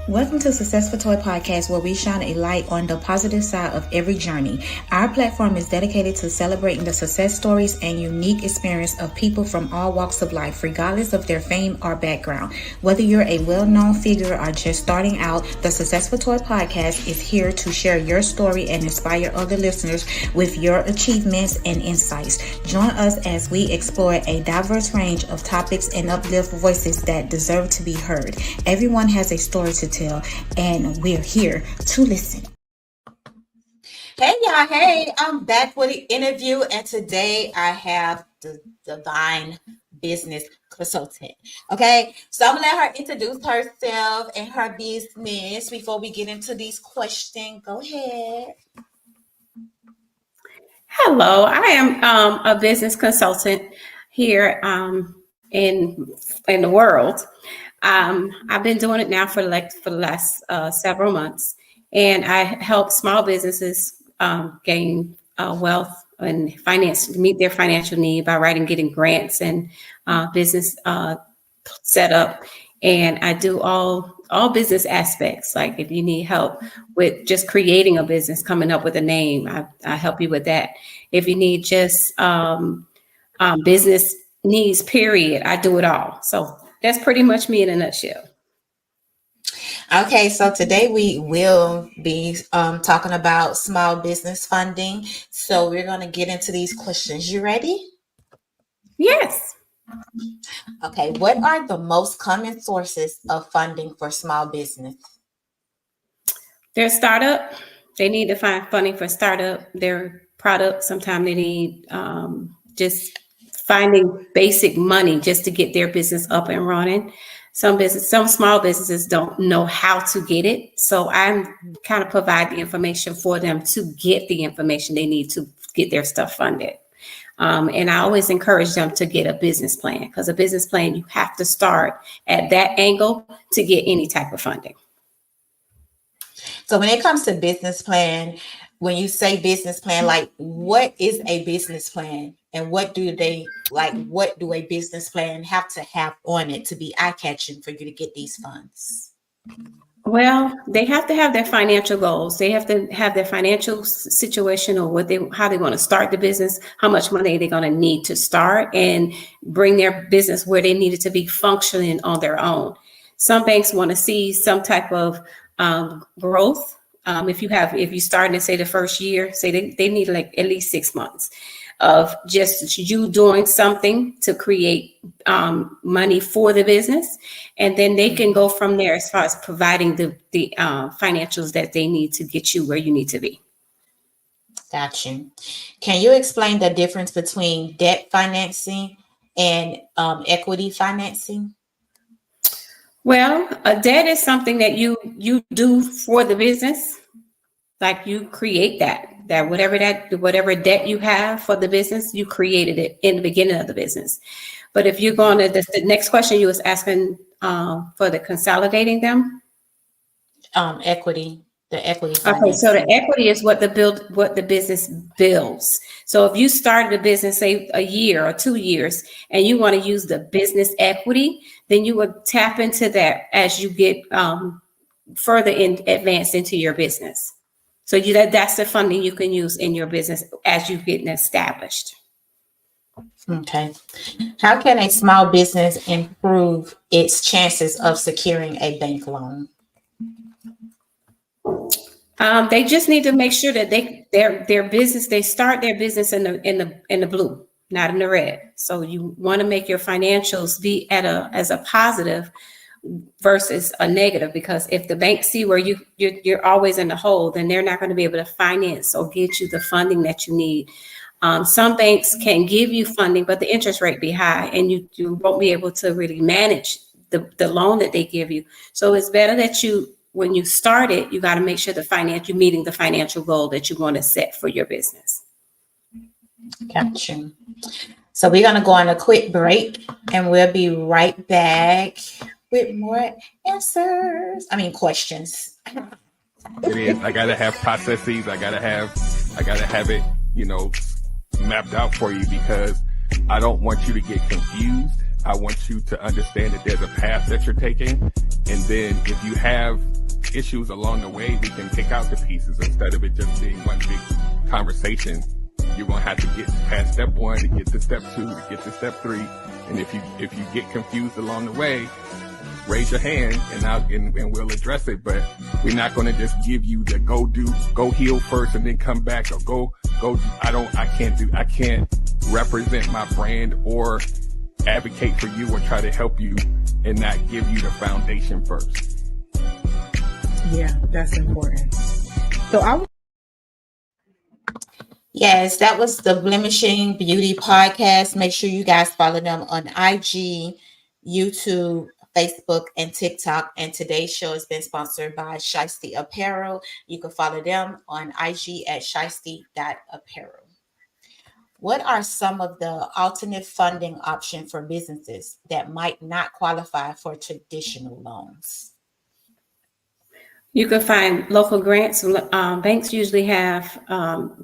Welcome to Successful Toy Podcast, where we shine a light on the positive side of every journey. Our platform is dedicated to celebrating the success stories and unique experience of people from all walks of life, regardless of their fame or background. Whether you're a well-known figure or just starting out, the Successful Toy Podcast is here to share your story and inspire other listeners with your achievements and insights. Join us as we explore a diverse range of topics and uplift voices that deserve to be heard. Everyone has a story to tell, and we're here to listen. Hey y'all, hey, I'm back with an interview, and today I have the Divine Business Consultant. Okay, so I'm gonna let her introduce herself and her business before we get into these questions. Go ahead. Hello, I am a business consultant here in the world. I've been doing it now for the last several months, and I help small businesses gain wealth and meet their financial need by getting grants and business set up. And I do all business aspects. Like if you need help with just creating a business, coming up with a name, I help you with that. If you need just business needs, period, I do it all. So that's pretty much me in a nutshell. Okay, so today we will be talking about small business funding. So we're going to get into these questions. You ready? Yes. Okay, what are the most common sources of funding for small business? Their startup. They need to find funding for startup. Their product. Sometimes they need just finding basic money just to get their business up and running. Some small businesses don't know how to get it. So I'm kind of provide the information for them to get the information they need to get their stuff funded. And I always encourage them to get a business plan, because a business plan, you have to start at that angle to get any type of funding. So when it comes to business plan, when you say business plan, like what is a business plan? And what do a business plan have to have on it to be eye-catching for you to get these funds? Well, they have to have their financial goals. They have to have their financial situation, or how they want to start the business, how much money they're going to need to start and bring their business where they need it to be functioning on their own. Some banks want to see some type of growth. If you start in, say, the first year, say they need like at least 6 months of just you doing something to create money for the business. And then they can go from there as far as providing the financials that they need to get you where you need to be. Gotcha. Can you explain the difference between debt financing and equity financing? Well, a debt is something that you do for the business. Like you create that whatever debt you have for the business, you created it in the beginning of the business. But if you're going to the next question you was asking for the consolidating them, equity, the equity. Okay, so the equity is what the business builds. So if you started a business, say a year or 2 years, and you want to use the business equity, then you would tap into that as you get further advanced into your business. So that's the funding you can use in your business as you're getting established. Okay. How can a small business improve its chances of securing a bank loan? They just need to make sure that they start their business in the blue, not in the red. So you want to make your financials be as a positive versus a negative, because if the banks see where you're always in the hole, then they're not going to be able to finance or get you the funding that you need. Some banks can give you funding, but the interest rate be high, and you won't be able to really manage the loan that they give you. So it's better that when you start it, you got to make sure you're meeting the financial goal that you want to set for your business. Gotcha. So we're going to go on a quick break, and we'll be right back with more questions. It is. I gotta have processes. I gotta have it, mapped out for you, because I don't want you to get confused. I want you to understand that there's a path that you're taking. And then if you have issues along the way, we can pick out the pieces instead of it just being one big conversation. You're going to have to get past step 1 to get to step 2 to get to step 3. And if you get confused along the way, raise your hand and we'll address it. But we're not going to just give you the go heal first and then come back, or go. I can't represent my brand or advocate for you or try to help you and not give you the foundation first. Yeah, that's important. So Yes, that was the Blemishing Beauty podcast. Make sure you guys follow them on IG, YouTube, Facebook, and TikTok. And today's show has been sponsored by Shiesty Apparel. You can follow them on IG at shiesty.apparel. What are some of the alternate funding options for businesses that might not qualify for traditional loans? You can find local grants. Banks usually have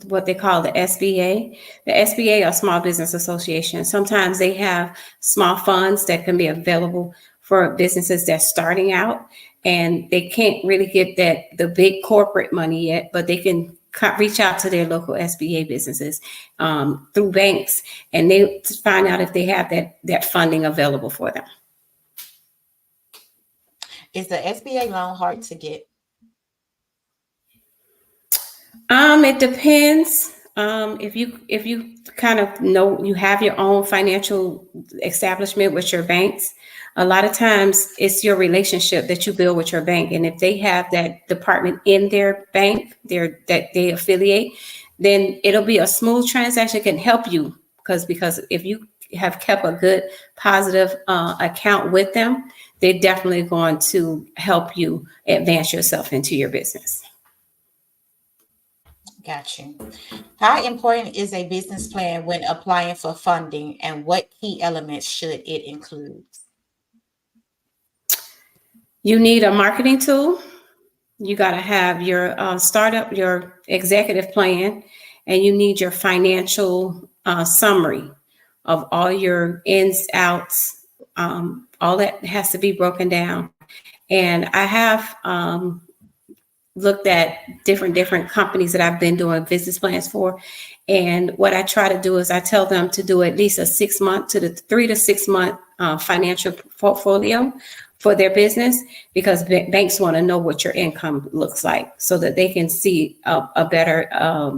what they call the SBA. The SBA or Small Business Association. Sometimes they have small funds that can be available for businesses that's starting out, and they can't really get the big corporate money yet, but they can reach out to their local SBA businesses through banks, and they find out if they have that funding available for them. Is the SBA loan hard to get? It depends. If you kind of know you have your own financial establishment with your banks, a lot of times it's your relationship that you build with your bank. And if they have that department in their bank that they affiliate, then it'll be a smooth transaction, can help you because if you have kept a good positive account with them, they're definitely going to help you advance yourself into your business. Got you. How important is a business plan when applying for funding, and what key elements should it include? You need a marketing tool. You got to have your startup, your executive plan, and you need your financial summary of all your ins, outs. All that has to be broken down. And I have looked at different companies that I've been doing business plans for. And what I try to do is I tell them to do at least a 6 month to the 3 to 6 month financial portfolio for their business, because banks want to know what your income looks like so that they can see a better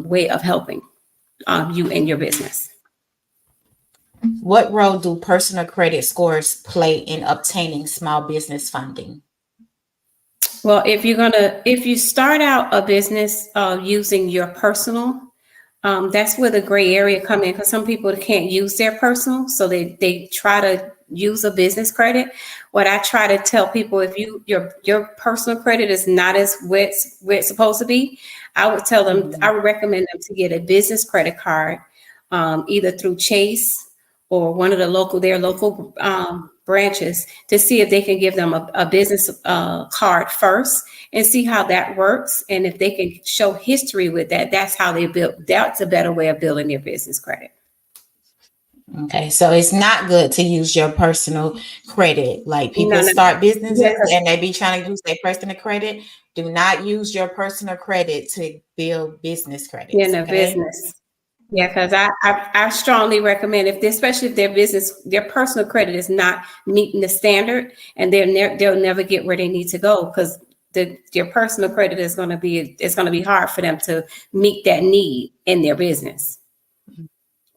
way of helping you in your business. What role do personal credit scores play in obtaining small business funding? Well, if you start out a business using your personal, that's where the gray area come in, because some people can't use their personal, so they try to use a business credit. What I try to tell people, if your personal credit is not as where it's supposed to be, I would tell them, I would recommend them to get a business credit card, either through Chase or one of their local branches, to see if they can give them a business card first and see how that works. And if they can show history with that, that's how they build. That's a better way of building their business credit. Okay, so it's not good to use your personal credit. Like people start businesses and they be trying to use their personal credit. Do not use your personal credit to build business credit. Business. Yeah, because I strongly recommend, especially if their personal credit is not meeting the standard, and they'll never get where they need to go, because your personal credit it's going to be hard for them to meet that need in their business.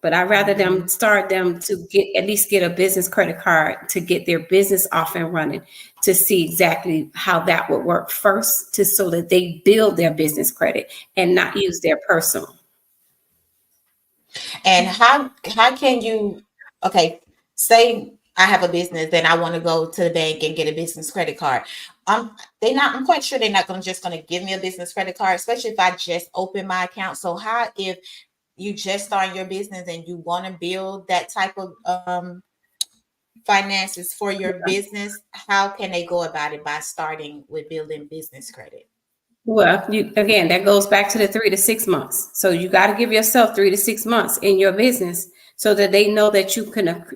But I'd rather them start them to at least get a business credit card to get their business off and running, to see exactly how that would work first, so that they build their business credit and not use their personal. And how can you, say I have a business and I want to go to the bank and get a business credit card. I'm quite sure they're not just going to give me a business credit card, especially if I just open my account. So how, if you just start your business and you want to build that type of finances for your business, how can they go about it by starting with building business credit? Well, that goes back to the 3 to 6 months. So you got to give yourself 3 to 6 months in your business so that they know that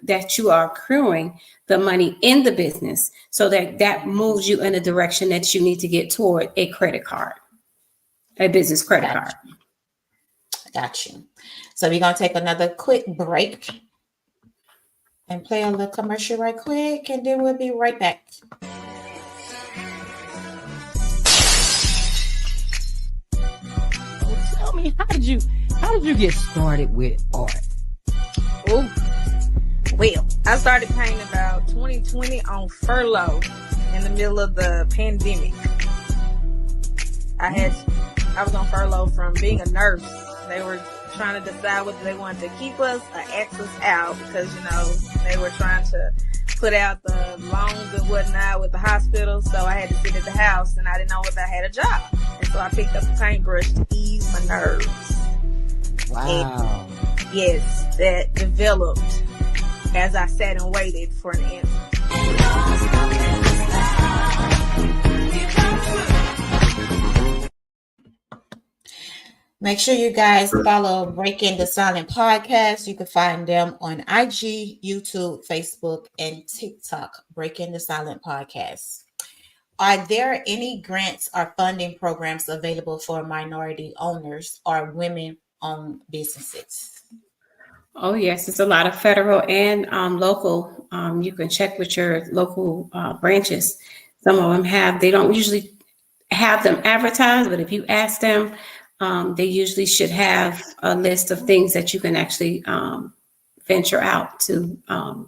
that you are accruing the money in the business, so that moves you in a direction that you need to get toward a credit card, a business credit card. Got you. So we're going to take another quick break and play a little commercial right quick, and then we'll be right back. Tell me, how did you get started with art? Oh, well, I started painting about 2020 on furlough in the middle of the pandemic. I was on furlough from being a nurse. They were trying to decide whether they wanted to keep us or X us out because, they were trying to put out the loans and whatnot with the hospital. So I had to sit at the house and I didn't know whether I had a job. And so I picked up a paintbrush to ease my nerves. Wow. And yes, that developed as I sat and waited for an answer. Make sure you guys follow Breaking the Silent Podcast. You can find them on IG, YouTube, Facebook, and TikTok, Breaking the Silent Podcast. Are there any grants or funding programs available for minority owners or women-owned businesses? Oh, yes. It's a lot of federal and local. You can check with your local branches. Some of them they don't usually have them advertised, but if you ask them, they usually should have a list of things that you can actually venture out to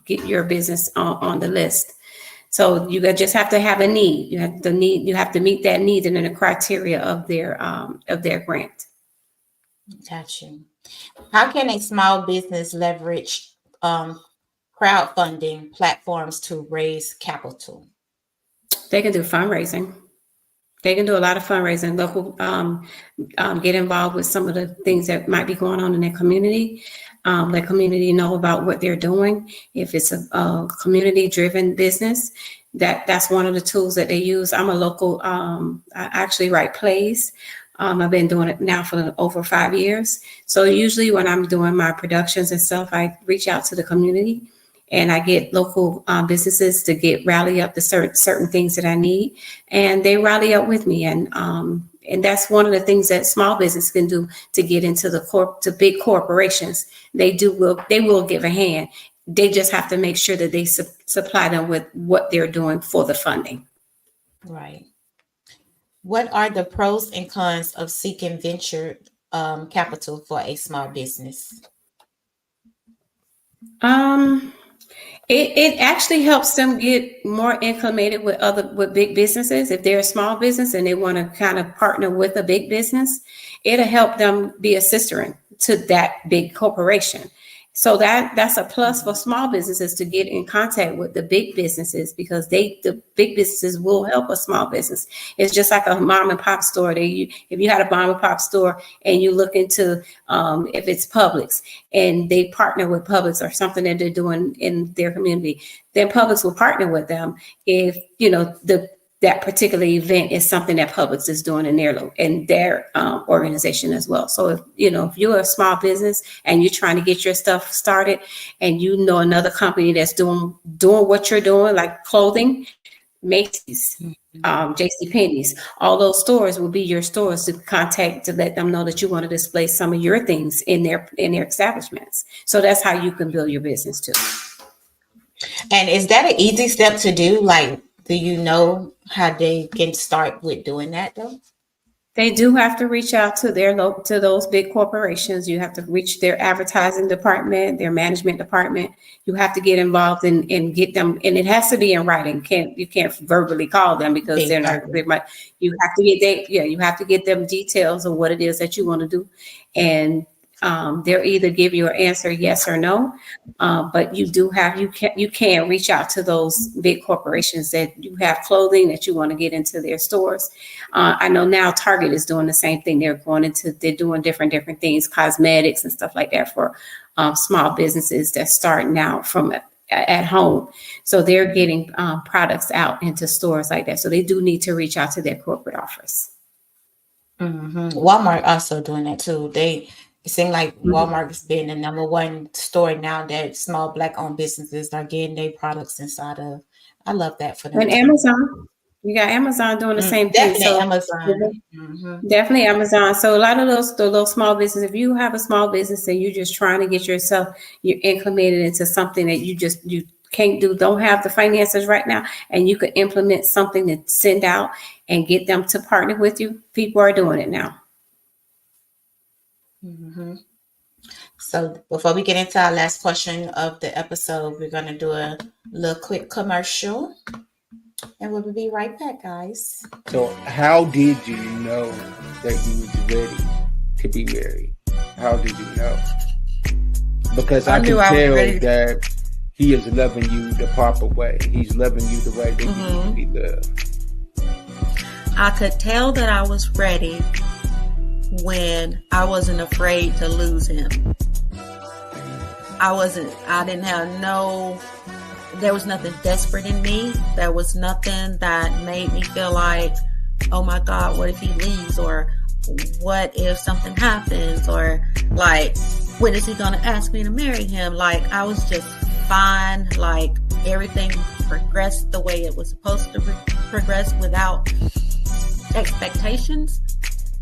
get your business on the list. So you just have to have a need. You have to meet that need and then the criteria of their grant. Gotcha. How can a small business leverage crowdfunding platforms to raise capital? They can do fundraising. They can do a lot of fundraising. Local, get involved with some of the things that might be going on in their community. Let community know about what they're doing. If it's a community-driven business, that's one of the tools that they use. I'm a local. I actually write plays. I've been doing it now for over 5 years. So usually when I'm doing my productions and stuff, I reach out to the community. And I get local businesses to rally up the certain things that I need, and they rally up with me. And that's one of the things that small business can do to get into to big corporations. They will give a hand. They just have to make sure that they supply them with what they're doing for the funding. Right. What are the pros and cons of seeking venture capital for a small business? It actually helps them get more acclimated with big businesses. If they're a small business and they want to kind of partner with a big business, it'll help them be a sister to that big corporation. So that's a plus for small businesses to get in contact with the big businesses, because the big businesses will help a small business. It's just like a mom and pop store. If you had a mom and pop store and you look into if it's Publix and they partner with Publix or something that they're doing in their community, then Publix will partner with them if that particular event is something that Publix is doing in their organization as well. So if you're a small business and you're trying to get your stuff started, and another company that's doing what you're doing, like clothing, Macy's, JCPenney's, all those stores will be your stores to contact to let them know that you want to display some of your things in their establishments. So that's how you can build your business too. And is that an easy step to do? Like, do you know how they can start with doing that though? They do have to reach out to to those big corporations. You have to reach their advertising department, their management department. You have to get involved and get them, and it has to be in writing. You can't verbally call them because they're not. You have to get them details of what it is that you want to do, and they'll either give you an answer yes or no. But you can reach out to those big corporations that you have clothing that you want to get into their stores. I know now Target is doing the same thing. They're doing different things, cosmetics and stuff like that for small businesses that's starting out from at home. So they're getting products out into stores like that. So they do need to reach out to their corporate office. Mm-hmm. Walmart also doing that too. It seems like Mhm. Walmart has been the number one store now that small Black-owned businesses are getting their products inside of. I love that for them And too. Amazon, you got Amazon doing the same thing. Definitely So Amazon. Mhm. definitely Amazon. So a lot of those small business, if you have a small business and you're just trying to get yourself, you're incremented into something that you can't do, don't have the finances right now, and you could implement something to send out and get them to partner with you, people are doing it now. Mhm. So before we get into our last question of the episode, we're gonna do a little quick commercial, and we'll be right back, guys. So how did you know that you was ready to be married? How did you know? Because I can knew I was tell ready. that he is loving you the proper way. He's loving you the way that you need to be loved. I could tell that I was ready when I wasn't afraid to lose him. I didn't have there was nothing desperate in me. There was nothing that made me feel like, oh my God, what if he leaves? Or what if something happens? Or like, when is he going to ask me to marry him? Like, I was just fine. Like, everything progressed the way it was supposed to progress without expectations.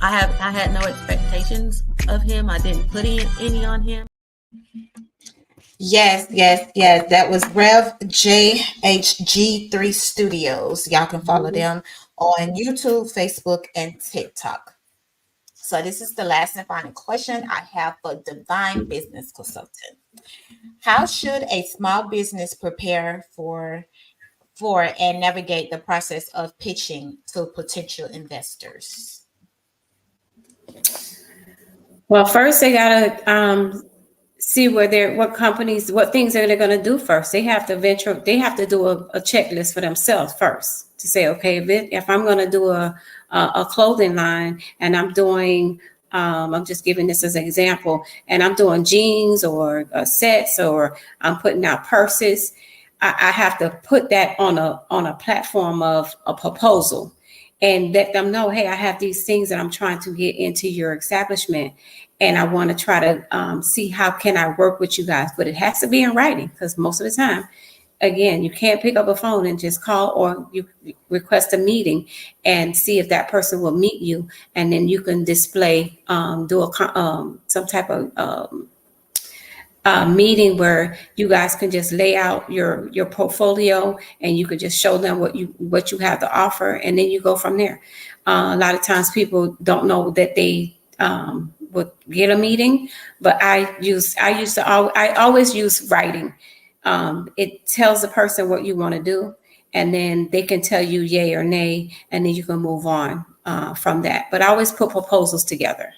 I had no expectations of him. I didn't put any on him. Yes. That was Rev JHG3 Studios. Y'all can follow them on YouTube, Facebook, and TikTok. So this is the last and final question I have for Divine Business Consultant. How should a small business prepare for and navigate the process of pitching to potential investors? Well, first they gotta see what companies, what things are they going to do first. They have to do a checklist for themselves first to say, okay, if I'm going to do a clothing line and I'm doing, I'm just giving this as an example, and I'm doing jeans or sets, or I'm putting out purses, I have to put that on a platform of a proposal and let them know, hey, I have these things that I'm trying to get into your establishment, and I want to try to see how can I work with you guys. But it has to be in writing, because most of the time, again, you can't pick up a phone and just call, or you request a meeting and see if that person will meet you, and then you can display, do some type of meeting where you guys can just lay out your portfolio, and you could just show them what you have to offer, and then you go from there. A lot of times people don't know that they would get a meeting, but I always use writing. It tells the person what you want to do, and then they can tell you yay or nay, and then you can move on from that. But I always put proposals together.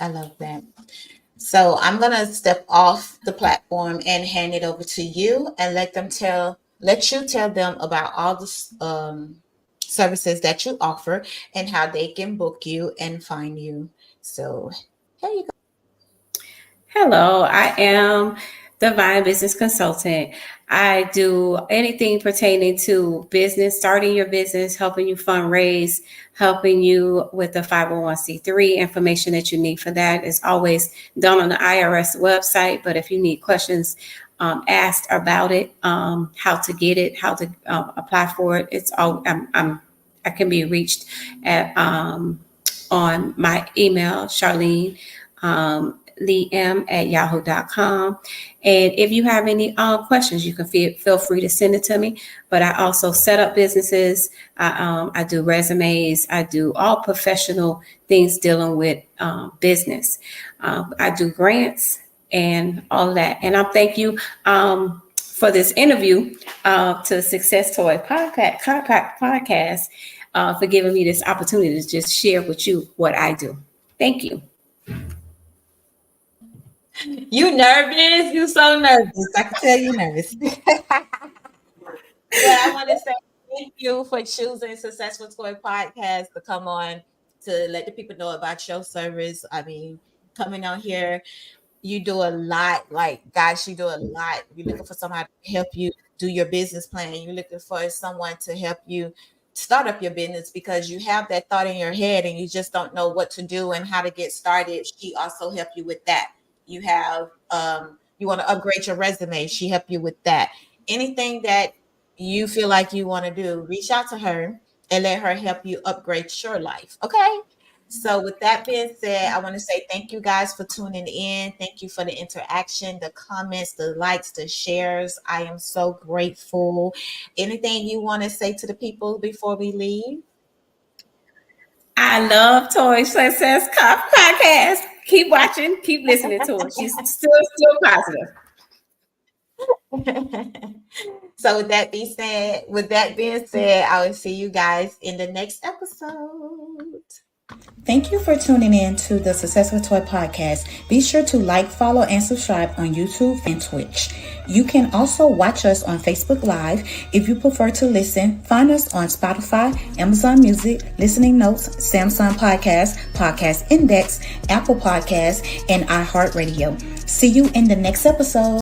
I love that. So I'm gonna step off the platform and hand it over to you and let you tell them about all the services that you offer and how they can book you and find you. So here you go. Hello, I am Divine Business Consultant. I do anything pertaining to business, starting your business, helping you fundraise, helping you with the 501c3 information that you need for that is always done on the IRS website. But if you need questions asked about it, how to get it, how to apply for it, it's all I can be reached at on my email, Charlene. LeeM@yahoo.com. And if you have any questions, you can feel free to send it to me. But I also set up businesses. I do resumes. I do all professional things dealing with business. I do grants and all that. And I thank you for this interview to Success Toy podcast for giving me this opportunity to just share with you what I do. Thank you. You nervous? You so nervous. I can tell you nervous. But I want to say thank you for choosing Successful Toy Podcast to come on to let the people know about your service. I mean, coming on here, you do a lot. Like, guys, you do a lot. You're looking for somebody to help you do your business plan. You're looking for someone to help you start up your business because you have that thought in your head and you just don't know what to do and how to get started, she also help you with that. You have you want to upgrade your resume, she help you with that. Anything that you feel like you want to do, reach out to her and let her help you upgrade your life. Okay. So with that being said, I want to say thank you guys for tuning in. Thank you for the interaction, the comments, the likes, the shares. I am so grateful. Anything you want to say to the people before we leave? I love Toy Success Podcast. Keep watching, keep listening to her. She's still positive. So with that being said, I will see you guys in the next episode. Thank you for tuning in to the Success with Toy podcast. Be sure to like, follow, and subscribe on YouTube and Twitch. You can also watch us on Facebook Live. If you prefer to listen, find us on Spotify, Amazon Music, Listening Notes, Samsung Podcast, Podcast Index, Apple Podcasts, and iHeartRadio. See you in the next episode.